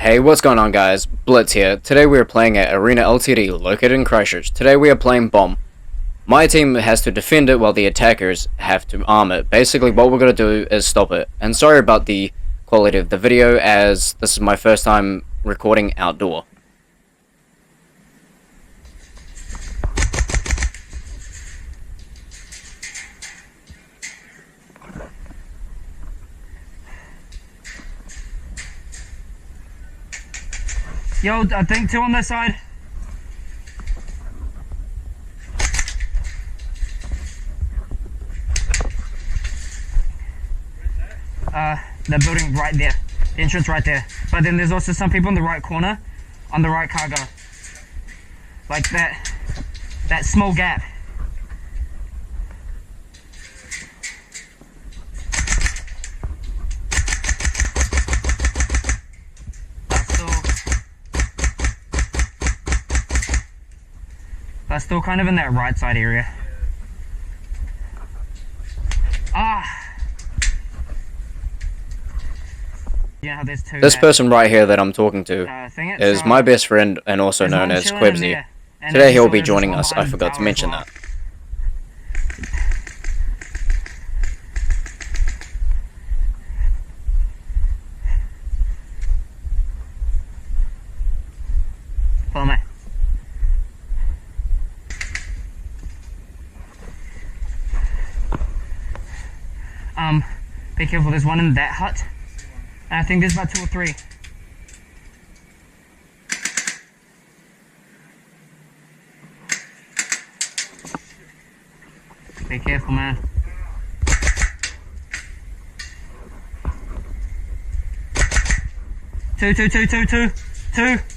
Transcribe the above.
Hey, what's going on guys? Blitz here. Today we are playing at Arena LTD, located in Christchurch. Today we are playing Bomb. My team has to defend it while the attackers have to arm it. Basically what we're going to do is stop it. And sorry about the quality of the video, as this is my first time recording outdoor. Yo, I think two on this side. The building right there. The entrance right there. But then there's also some people in the right corner, on the right cargo. Like that small gap. That's still kind of in that right side area. You know how there's two. This person right here that I'm talking to is my best friend and also known as chilling in Quibsy. there. And Today then he'll also be there's joining one us. I behind the forgot to tower mention as well. that. Follow me. Be careful, there's one in that hut. And I think there's about two or three. Be careful, man. Two.